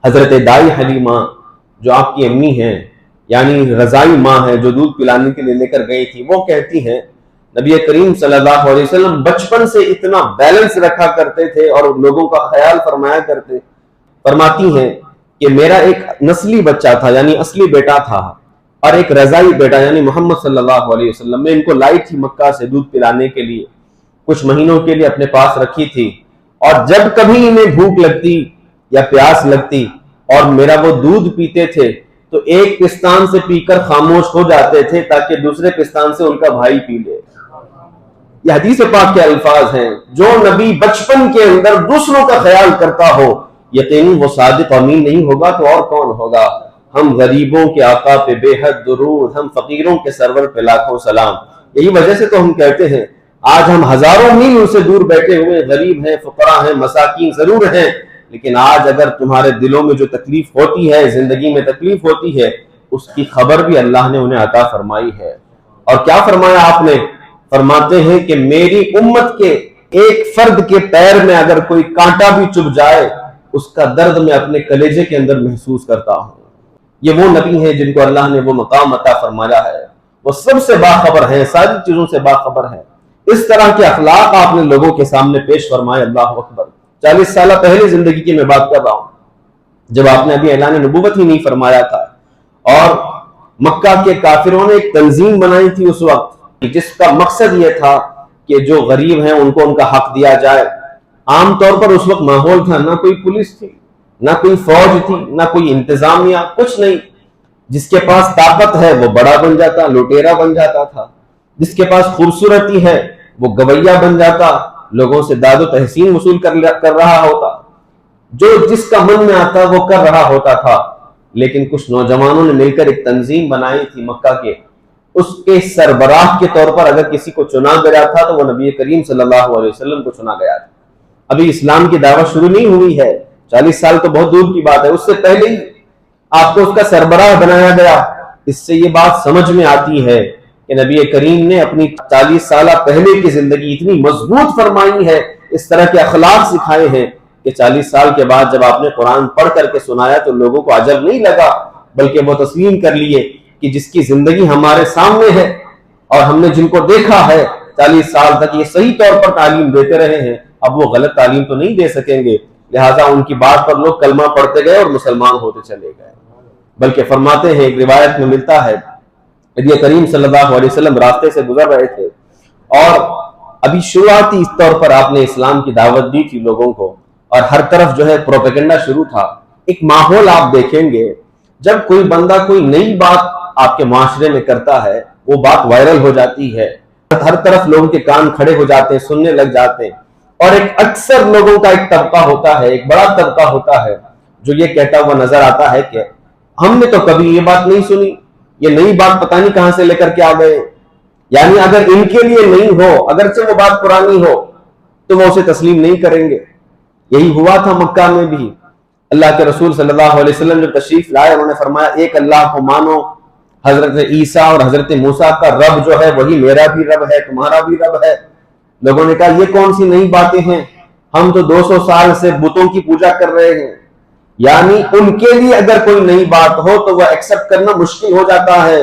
حضرت دائی حلیمہ جو آپ کی امی ہیں، یعنی رضائی ماں ہے جو دودھ پلانے کے لیے لے کر گئی تھی، وہ کہتی ہیں نبی کریم صلی اللہ علیہ وسلم بچپن سے اتنا بیلنس رکھا کرتے تھے اور لوگوں کا خیال فرمایا کرتے. فرماتی ہیں کہ میرا ایک نسلی بچہ تھا یعنی اصلی بیٹا تھا، اور ایک رضائی بیٹا یعنی محمد صلی اللہ علیہ وسلم. میں ان کو لائی تھی مکہ سے دودھ پلانے کے لیے، کچھ مہینوں کے لیے اپنے پاس رکھی تھی، اور جب کبھی انہیں بھوک لگتی یا پیاس لگتی اور میرا وہ دودھ پیتے تھے تو ایک پستان سے پی کر خاموش ہو جاتے تھے تاکہ دوسرے پستان سے ان کا بھائی پی لے. یہ حدیث پاک کے الفاظ ہیں. جو نبی بچپن کے اندر دوسروں کا خیال کرتا ہو یقیناً وہ صادق امین نہیں ہوگا تو اور کون ہوگا. ہم غریبوں کے آقا پہ بے حد درود، ہم فقیروں کے سرور پہ لاکھوں سلام. یہی وجہ سے تو ہم کہتے ہیں آج ہم ہزاروں میل ان سے دور بیٹھے ہوئے غریب ہیں، فقراء ہیں، مساکین ضرور ہیں، لیکن آج اگر تمہارے دلوں میں جو تکلیف ہوتی ہے، زندگی میں تکلیف ہوتی ہے، اس کی خبر بھی اللہ نے انہیں عطا فرمائی ہے. اور کیا فرمایا آپ نے؟ فرماتے ہیں کہ میری امت کے ایک فرد کے پیر میں اگر کوئی کانٹا بھی چبھ جائے اس کا درد میں اپنے کلیجے کے اندر محسوس کرتا ہوں. یہ وہ نبی ہیں جن کو اللہ نے وہ مقام عطا فرمایا ہے. وہ سب سے باخبر ہیں، ساری چیزوں سے باخبر ہیں. اس طرح کے اخلاق آپ نے لوگوں کے سامنے پیش فرمائے. اللہ اکبر. 40 سالہ پہلے زندگی کی میں بات کر رہا ہوں، جب آپ نے ابھی اعلان نبوت ہی نہیں فرمایا تھا، اور مکہ کے کافروں نے ایک تنظیم بنائی تھی اس وقت جس کا مقصد یہ تھا کہ جو غریب ہیں ان کو ان کا حق دیا جائے. عام طور پر اس وقت ماحول تھا، نہ کوئی پولیس تھی، نہ کوئی فوج تھی، نہ کوئی انتظامیہ، کچھ نہیں. جس کے پاس طاقت ہے وہ بڑا بن جاتا، لوٹیرا بن جاتا تھا. جس کے پاس خوبصورتی ہے وہ گویا بن جاتا، لوگوں سے داد و تحسین وصول کر رہا ہوتا. جو جس کا من میں آتا وہ کر رہا ہوتا تھا. لیکن کچھ نوجوانوں نے مل کر ایک تنظیم بنائی تھی مکہ کے. اس کے سربراہ کے طور پر اگر کسی کو چنا گیا تھا تو وہ نبی کریم صلی اللہ علیہ وسلم کو چنا گیا تھا. ابھی اسلام کی دعوت شروع نہیں ہوئی ہے، 40 سال تو بہت دور کی بات ہے. اس سے پہلے ہی آپ کو اس کا سربراہ بنایا گیا. اس سے یہ بات سمجھ میں آتی ہے کہ نبی کریم نے اپنی 40 سالہ پہلے کی زندگی اتنی مضبوط فرمائی ہے، اس طرح کے اخلاق سکھائے ہیں کہ 40 سال کے بعد جب آپ نے قرآن پڑھ کر کے سنایا تو لوگوں کو عجب نہیں لگا، بلکہ وہ تسلیم کر لیے کہ جس کی زندگی ہمارے سامنے ہے اور ہم نے جن کو دیکھا ہے 40 سال تک یہ صحیح طور پر تعلیم دیتے رہے ہیں، اب وہ غلط تعلیم تو نہیں دے سکیں گے. لہٰذا ان کی بات پر لوگ کلمہ پڑھتے گئے اور مسلمان ہوتے چلے گئے. بلکہ فرماتے ہیں، ایک روایت میں ملتا ہے، نبی کریم صلی اللہ علیہ وسلم راستے سے گزر رہے تھے اور ابھی شروعاتی اس طور پر آپ نے اسلام کی دعوت دی تھی لوگوں کو، اور ہر طرف جو ہے پروپیگنڈا شروع تھا. ایک ماحول آپ دیکھیں گے جب کوئی بندہ کوئی نئی بات آپ کے معاشرے میں کرتا ہے وہ بات وائرل ہو جاتی ہے، ہر طرف لوگوں کے کان کھڑے ہو جاتے ہیں، سننے لگ جاتے ہیں. اور ایک اکثر لوگوں کا ایک طبقہ ہوتا ہے، ایک بڑا طبقہ ہوتا ہے جو یہ کہتا ہوا نظر آتا ہے کہ ہم نے تو کبھی یہ بات نہیں سنی، یہ نئی بات پتہ نہیں کہاں سے لے کر کے آ گئے. یعنی اگر ان کے لیے نہیں ہو، اگرچہ وہ بات پرانی ہو، تو وہ اسے تسلیم نہیں کریں گے. یہی ہوا تھا مکہ میں بھی. اللہ کے رسول صلی اللہ علیہ وسلم جب تشریف لائے انہوں نے فرمایا ایک اللہ کو مانو، حضرت عیسیٰ اور حضرت موسیٰ کا رب جو ہے وہی میرا بھی رب ہے، تمہارا بھی رب ہے. لوگوں نے کہا یہ کون سی نئی باتیں ہیں، ہم تو 200 سال سے بتوں کی پوجا کر رہے ہیں. یعنی ان کے لیے اگر کوئی نئی بات ہو تو وہ ایکسپٹ کرنا مشکل ہو جاتا ہے.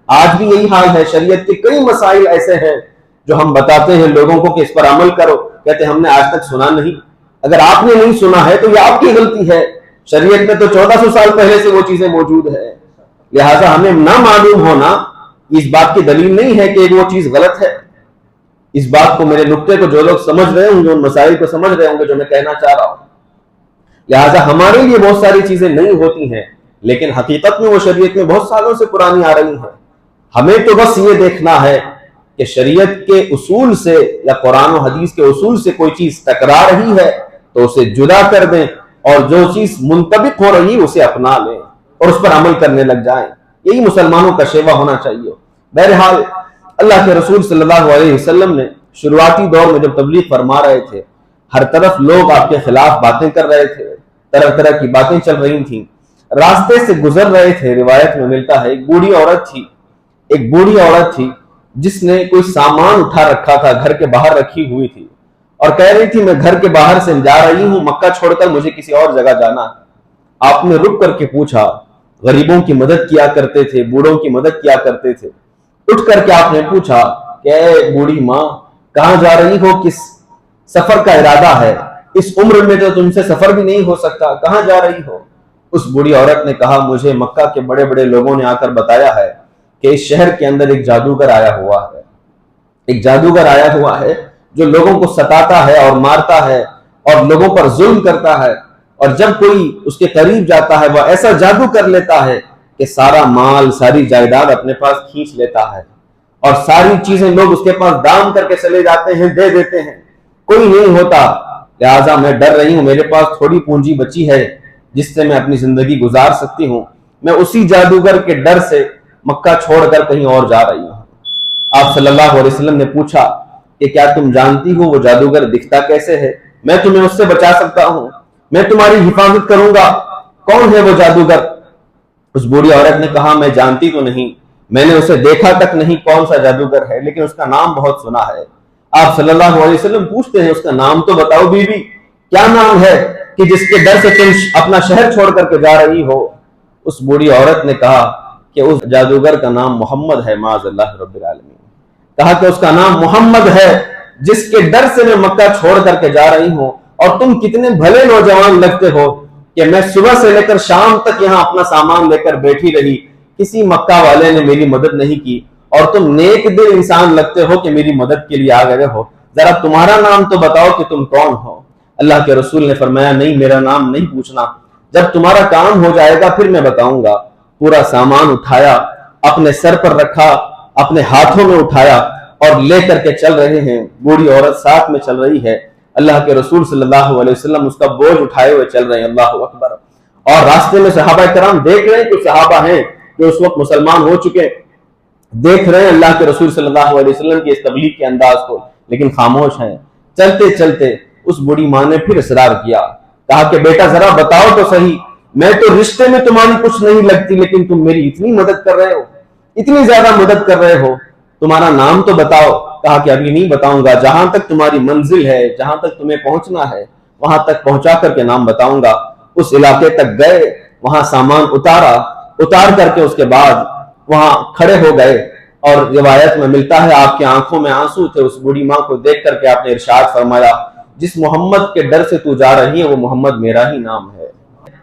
آج بھی یہی حال ہے. شریعت کے کئی مسائل ایسے ہیں جو ہم بتاتے ہیں لوگوں کو کہ اس پر عمل کرو، کہتے ہیں ہم نے آج تک سنا نہیں. اگر آپ نے نہیں سنا ہے تو یہ آپ کی غلطی ہے. شریعت میں تو 1400 سال پہلے سے وہ چیزیں موجود ہیں. لہٰذا ہمیں نہ معلوم ہونا اس بات کی دلیل نہیں ہے کہ وہ چیز غلط ہے. اس بات کو، میرے نقطے کو جو لوگ سمجھ رہے ہوں گے، ان مسائل کو سمجھ رہے ہوں گے جو میں کہنا چاہ رہا ہوں. لہٰذا ہمارے لیے بہت ساری چیزیں نئی ہوتی ہیں لیکن حقیقت میں وہ شریعت میں بہت سالوں سے پرانی آ رہی ہیں. ہمیں تو بس یہ دیکھنا ہے کہ شریعت کے اصول سے یا قرآن و حدیث کے اصول سے کوئی چیز ٹکرا رہی ہے تو اسے جدا کر دیں، اور جو چیز منطبق ہو رہی اسے اپنا لیں اور اس پر عمل کرنے لگ جائیں. یہی مسلمانوں کا شیوا ہونا چاہیے. بہرحال اللہ کے رسول صلی اللہ علیہ وسلم نے شروعاتی دور میں جب تبلیغ فرما رہے تھے، ہر طرف لوگ آپ کے خلاف باتیں کر رہے تھے، طرح طرح کی باتیں چل رہی تھیں. راستے سے گزر رہے تھے، روایت میں ملتا ہے ایک بوڑھی عورت تھی جس نے کوئی سامان اٹھا رکھا تھا، گھر کے باہر رکھی ہوئی تھی، اور کہہ رہی تھی میں گھر کے باہر سے جا رہی ہوں، مکہ چھوڑ کر مجھے کسی اور جگہ جانا ہے. آپ نے رک کر کے پوچھا، غریبوں کی مدد کیا کرتے تھے، بوڑھوں کی مدد کیا کرتے تھے، اٹھ کر کے آپ نے پوچھا کہ اے بوڑھی ماں کہاں جا رہی ہو، کس سفر کا ارادہ ہے، اس عمر میں تو تم سے سفر بھی نہیں ہو سکتا، کہاں جا رہی ہو؟ اس بوڑھی عورت نے کہا مجھے مکہ کے بڑے بڑے لوگوں نے آ کر بتایا ہے کہ اس شہر کے اندر ایک جادوگر آیا ہوا ہے، ایک جادوگر آیا ہوا ہے جو لوگوں کو ستاتا ہے اور مارتا ہے اور لوگوں پر ظلم کرتا ہے، اور جب کوئی اس کے قریب جاتا ہے وہ ایسا جادو کر لیتا ہے کہ سارا مال ساری جائیداد اپنے پاس کھینچ لیتا ہے، اور ساری چیزیں لوگ اس کے پاس دام کر کے چلے جاتے ہیں، دے دیتے ہیں، کوئی نہیں ہوتا، لہٰذا میں ڈر رہی ہوں، میرے پاس تھوڑی پونجی بچی ہے جس سے میں اپنی زندگی گزار سکتی ہوں، میں اسی جادوگر کے ڈر سے مکہ چھوڑ کر کہیں اور جا رہی ہوں۔ آپ صلی اللہ علیہ وسلم نے پوچھا کہ کیا تم جانتی ہو وہ جادوگر دکھتا کیسے ہے؟ میں تمہیں اس سے بچا سکتا ہوں، میں تمہاری حفاظت کروں گا، کون ہے وہ جادوگر؟ اس بوڑھی عورت نے کہا میں جانتی تو نہیں، میں نے اسے دیکھا تک نہیں کون سا جادوگر ہے، لیکن اس کا نام بہت سنا ہے۔ آپ صلی اللہ علیہ وسلم پوچھتے ہیں اس کا نام تو بتاؤ بی بی، کیا نام ہے کہ جس کے ڈر سے تم اپنا شہر چھوڑ کر کے جا رہی ہو؟ اس بوڑھی عورت نے کہا کہ اس جادوگر کا نام محمد ہے، معاذ اللہ رب العالمین، کہا کہ اس کا نام محمد ہے جس کے ڈر سے میں مکہ چھوڑ کر کے جا رہی ہوں، اور تم کتنے بھلے نوجوان لگتے ہو کہ میں صبح سے لے کر شام تک یہاں اپنا سامان لے کر بیٹھی رہی، کسی مکہ والے نے میری مدد نہیں کی، اور تم نیک دل انسان لگتے ہو کہ میری مدد کے لیے آ گئے ہو، ذرا تمہارا نام تو بتاؤ کہ تم کون ہو؟ اللہ کے رسول نے فرمایا نہیں، میرا نام نہیں پوچھنا، جب تمہارا کام ہو جائے گا پھر میں بتاؤں گا۔ پورا سامان اٹھایا، اپنے سر پر رکھا، اپنے ہاتھوں میں اٹھایا اور لے کر کے چل رہے ہیں، بوڑھی عورت ساتھ میں چل رہی ہے، اللہ کے رسول صلی اللہ علیہ وسلم اس کا بوجھ اٹھائے ہوئے چل رہے ہیں، اللہ اکبر۔ اور راستے میں صحابہ کرام دیکھ رہے ہیں، کچھ صحابہ ہیں جو اس وقت مسلمان ہو چکے، دیکھ رہے ہیں اللہ کے رسول صلی اللہ علیہ وسلم کی اس تبلیغ کے انداز کو، لیکن خاموش ہیں۔ چلتے چلتے اس بوڑھی ماں نے پھر اصرار کیا، کہا کہ بیٹا ذرا بتاؤ تو صحیح، میں تو رشتے میں تمہاری کچھ نہیں لگتی، لیکن تم میری اتنی مدد کر رہے ہو، اتنی زیادہ مدد کر رہے ہو، تمہارا نام تو بتاؤ۔ کہا کہ ابھی نہیں بتاؤں گا، جہاں تک تمہاری منزل ہے، جہاں تک تمہیں پہنچنا ہے وہاں تک پہنچا کر کے نام بتاؤں گا۔ اس علاقے تک گئے، وہاں سامان اتارا، اتار کر کے اس کے بعد وہاں کھڑے ہو گئے، اور روایت میں ملتا ہے آپ کی آنکھوں میں آنسو تھے۔ اس بوڑھی ماں کو دیکھ کر کے آپ نے ارشاد فرمایا جس محمد کے ڈر سے تو جا رہی ہے وہ محمد میرا ہی نام ہے،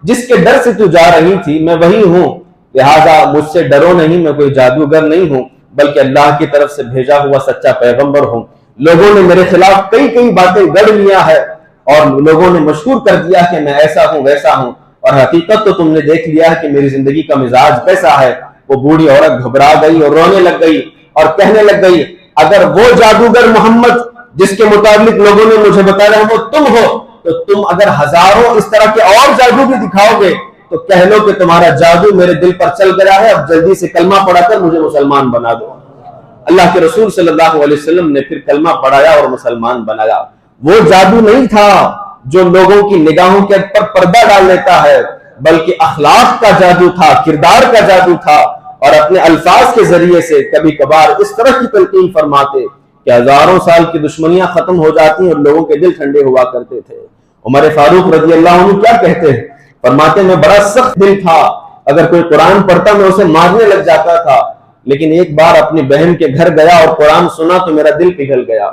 جس کے ڈر سے تو جا رہی تھی میں وہی ہوں، لہذا مجھ سے ڈرو نہیں، میں کوئی جادوگر نہیں ہوں بلکہ اللہ کی طرف سے بھیجا ہوا سچا پیغمبر ہوں۔ لوگوں نے میرے خلاف کئی باتیں گڑھ لیا ہے اور لوگوں نے مشہور کر دیا کہ میں ایسا ہوں ویسا ہوں، اور حقیقت تو تم نے دیکھ لیا ہے کہ میری زندگی کا مزاج کیسا ہے۔ وہ بوڑھی عورت گھبرا گئی اور رونے لگ گئی اور کہنے لگ گئی اگر وہ جادوگر محمد جس کے متعلق لوگوں نے مجھے بتایا وہ تم ہو تو تم اگر ہزاروں اس طرح کے اور جادو بھی دکھاؤ گے تو کہہ لو کہ تمہارا جادو میرے دل پر چل گیا ہے، اب جلدی سے کلمہ پڑھا کر مجھے مسلمان بنا دو۔ اللہ کے رسول صلی اللہ علیہ وسلم نے پھر کلمہ پڑھایا اور مسلمان بنایا۔ وہ جادو نہیں تھا جو لوگوں کی نگاہوں کے پر پردہ ڈال لیتا ہے، بلکہ اخلاق کا جادو تھا، کردار کا جادو تھا، اور اپنے الفاظ کے ذریعے سے کبھی کبھار اس طرح کی تلقین فرماتے کہ ہزاروں سال کی دشمنیاں ختم ہو جاتی اور لوگوں کے دل ٹھنڈے ہوا کرتے تھے۔ عمر فاروق رضی اللہ عنہ کیا کہتے ہیں؟ فرماتے میں بڑا سخت دل تھا، اگر کوئی قرآن پڑھتا میں اسے مارنے لگ جاتا تھا، لیکن ایک بار اپنی بہن کے گھر گیا اور قرآن سنا تو میرا دل پگھل گیا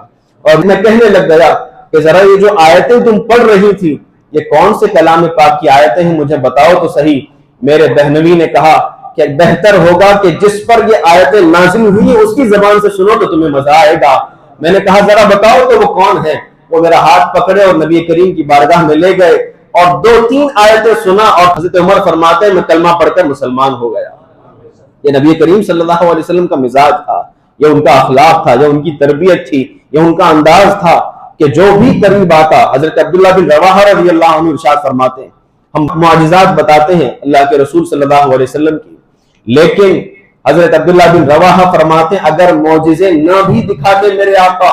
اور میں کہنے لگ گیا کہ ذرا یہ جو آیتیں تم پڑھ رہی تھی یہ کون سے کلام پاک کی آیتیں ہیں، مجھے بتاؤ تو صحیح۔ میرے بہنوی نے کہا کہ بہتر ہوگا کہ جس پر یہ آیتیں نازل ہوئی ہیں اس کی زبان سے سنو تو تمہیں مزہ آئے گا۔ میں نے کہا ذرا بتاؤ تو وہ کون ہے؟ وہ میرا ہاتھ پکڑے اور نبی کریم کی بارگاہ میں لے گئے اور 2-3 آیتیں سنا، اور حضرت عمر فرماتے ہیں میں کلمہ پڑھ کر مسلمان ہو گیا۔ یہ نبی کریم صلی اللہ علیہ وسلم کا مزاج تھا، یہ ان کا اخلاق تھا، یہ ان کی تربیت تھی، یہ ان کا انداز تھا کہ جو بھی قریب آتا، حضرت عبداللہ بن رواحہ رضی اللہ عنہ ارشاد فرماتے ہیں ہم معجزات بتاتے ہیں اللہ کے رسول صلی اللہ علیہ وسلم کی، لیکن حضرت عبداللہ بن رواحہ فرماتے ہیں اگر معجزے نہ بھی دکھاتے میرے آقا،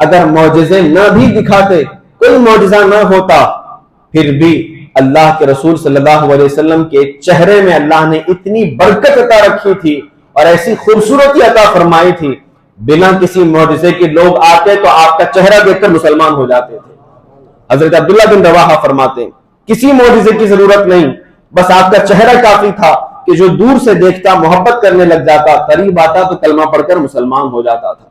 اگر معجزے نہ بھی دکھاتے، کوئی معجزہ نہ ہوتا، پھر بھی اللہ کے رسول صلی اللہ علیہ وسلم کے چہرے میں اللہ نے اتنی برکت عطا رکھی تھی اور ایسی خوبصورتی عطا فرمائی تھی، بنا کسی معجزے کے لوگ آتے تو آپ کا چہرہ دیکھ کر مسلمان ہو جاتے تھے۔ حضرت عبداللہ بن رواحہ فرماتے ہیں کسی معجزے کی ضرورت نہیں، بس آپ کا چہرہ کافی تھا کہ جو دور سے دیکھتا محبت کرنے لگ جاتا، قریب آتا تو کلمہ پڑھ کر مسلمان ہو جاتا تھا۔